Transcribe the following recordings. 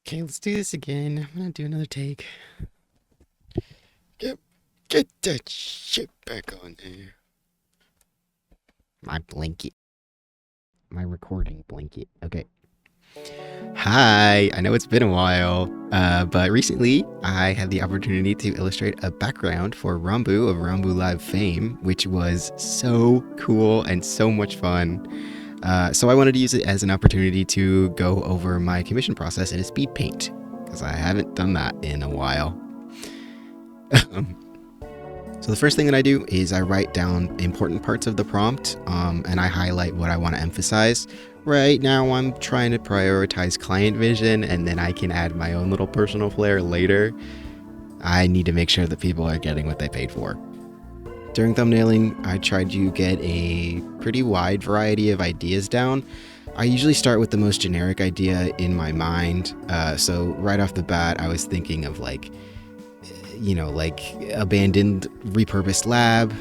Okay, let's do this again. I'm gonna do another take. Get that shit back on there. My blanket. My recording blanket. Okay. Hi, I know it's been a while, but recently I had the opportunity to illustrate a background for Ranboo of Ranboo Live fame, which was so cool and so much fun. So I wanted to use it as an opportunity to go over my commission process in a Speedpaint, because I haven't done that in a while. So the first thing that I do is I write down important parts of the prompt, and I highlight what I want to emphasize. Right now I'm trying to prioritize client vision, and then I can add my own little personal flair later. I need to make sure that people are getting what they paid for. During thumbnailing, I tried to get a pretty wide variety of ideas down. I usually start with the most generic idea in my mind, so right off the bat I was thinking of like abandoned repurposed lab.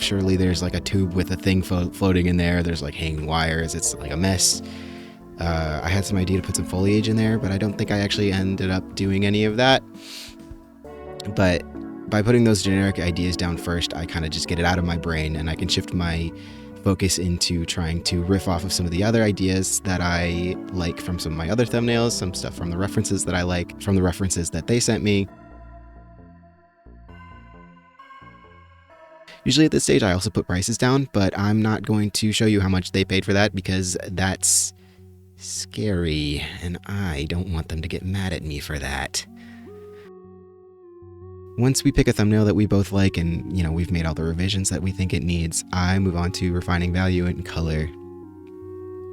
Surely there's like a tube with a thing floating in there. There's like hanging wires. It's like a mess. I had some idea to put some foliage in there, but I don't think I actually ended up doing any of that. But by putting those generic ideas down first, I kind of just get it out of my brain, and I can shift my focus into trying to riff off of some of the other ideas that I like from some of my other thumbnails, some stuff from the references that I like, from the references that they sent me. Usually at this stage I also put prices down, but I'm not going to show you how much they paid for that because that's scary, and I don't want them to get mad at me for that. Once we pick a thumbnail that we both like and, we've made all the revisions that we think it needs, I move on to refining value and color.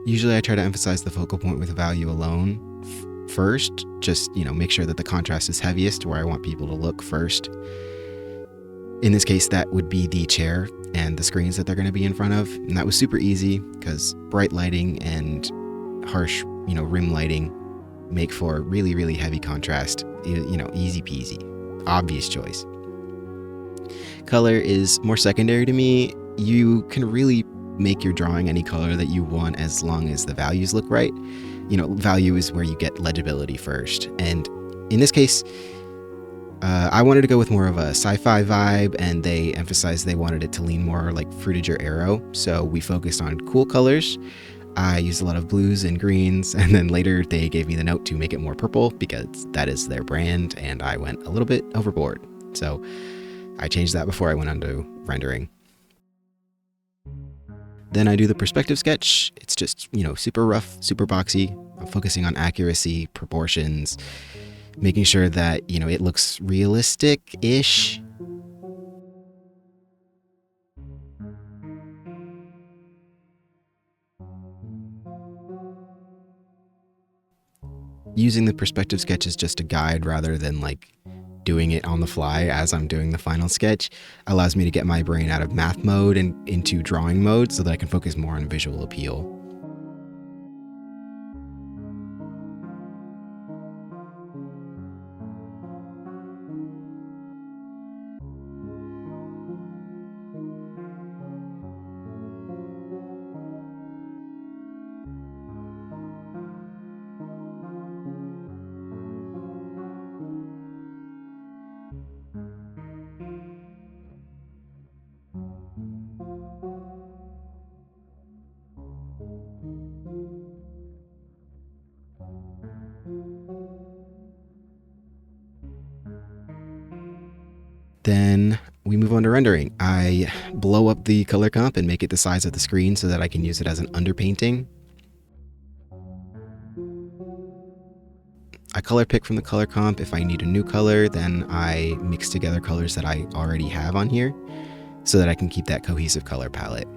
Usually I try to emphasize the focal point with value alone first, just, make sure that the contrast is heaviest where I want people to look first. In this case, that would be the chair and the screens that they're going to be in front of. And that was super easy because bright lighting and harsh, rim lighting make for really, really heavy contrast. Easy peasy. Obvious choice. Color is more secondary to me. You can really make your drawing any color that you want as long as the values look right. Value is where you get legibility first. And in this case, I wanted to go with more of a sci-fi vibe, and they emphasized they wanted it to lean more like Fruitager Arrow, so we focused on cool colors. I used a lot of blues and greens, and then later they gave me the note to make it more purple because that is their brand, and I went a little bit overboard. So I changed that before I went on to rendering. Then I do the perspective sketch. It's just, super rough, super boxy. I'm focusing on accuracy, proportions, making sure that, it looks realistic-ish. Using the perspective sketch as just a guide rather than like doing it on the fly as I'm doing the final sketch allows me to get my brain out of math mode and into drawing mode so that I can focus more on visual appeal. Then we move on to rendering. I blow up the color comp and make it the size of the screen so that I can use it as an underpainting. I color pick from the color comp. If I need a new color, then I mix together colors that I already have on here so that I can keep that cohesive color palette.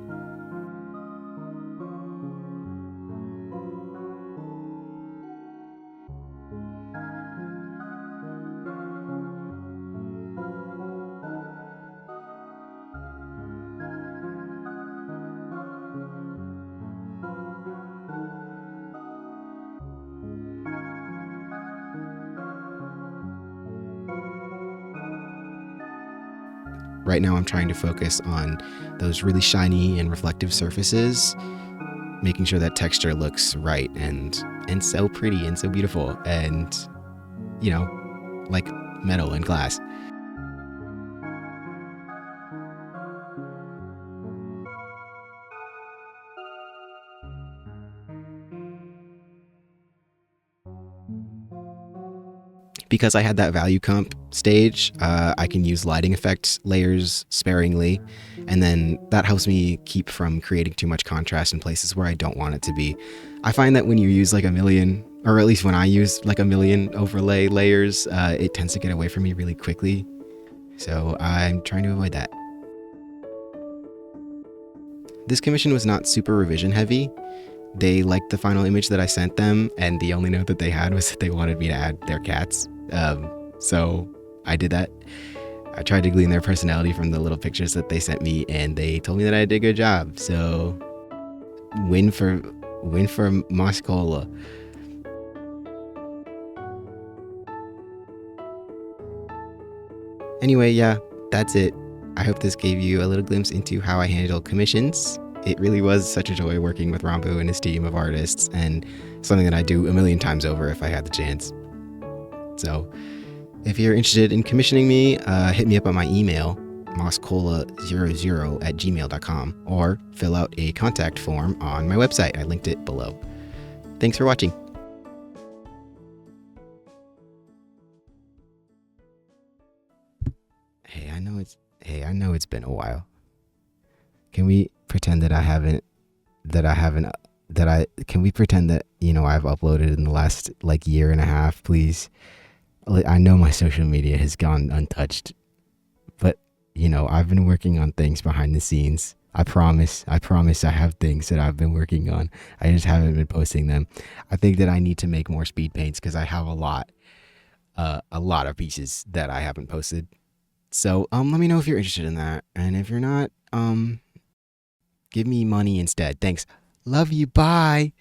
Right now I'm trying to focus on those really shiny and reflective surfaces making sure that texture looks right and so pretty and so beautiful and, you know, like metal and glass. Because I had that value comp stage, I can use lighting effect layers sparingly, and then that helps me keep from creating too much contrast in places where I don't want it to be. I find that when you use like a million, or at least when I use like a million overlay layers, it tends to get away from me really quickly. So I'm trying to avoid that. This commission was not super revision heavy. They liked the final image that I sent them, and the only note that they had was that they wanted me to add their cats. So I did that. I tried to glean their personality from the little pictures that they sent me, and they told me that I did a good job. So win for Moscola. Anyway, yeah, that's it. I hope this gave you a little glimpse into how I handle commissions. It really was such a joy working with Ranboo and his team of artists, and something that I'd do a million times over if I had the chance. So if you're interested in commissioning me, hit me up on my email, moscola00@gmail.com, or fill out a contact form on my website. I linked it below. Thanks for watching. Hey, I know it's been a while. Can we pretend that can we pretend that, I've uploaded in the last like year and a half, please? I know my social media has gone untouched, but I've been working on things behind the scenes. I promise I have things that I've been working on. I just haven't been posting them. I think that I need to make more speed paints because I have a lot of pieces that I haven't posted. So let me know if you're interested in that, and if you're not, give me money instead. Thanks. Love you. Bye.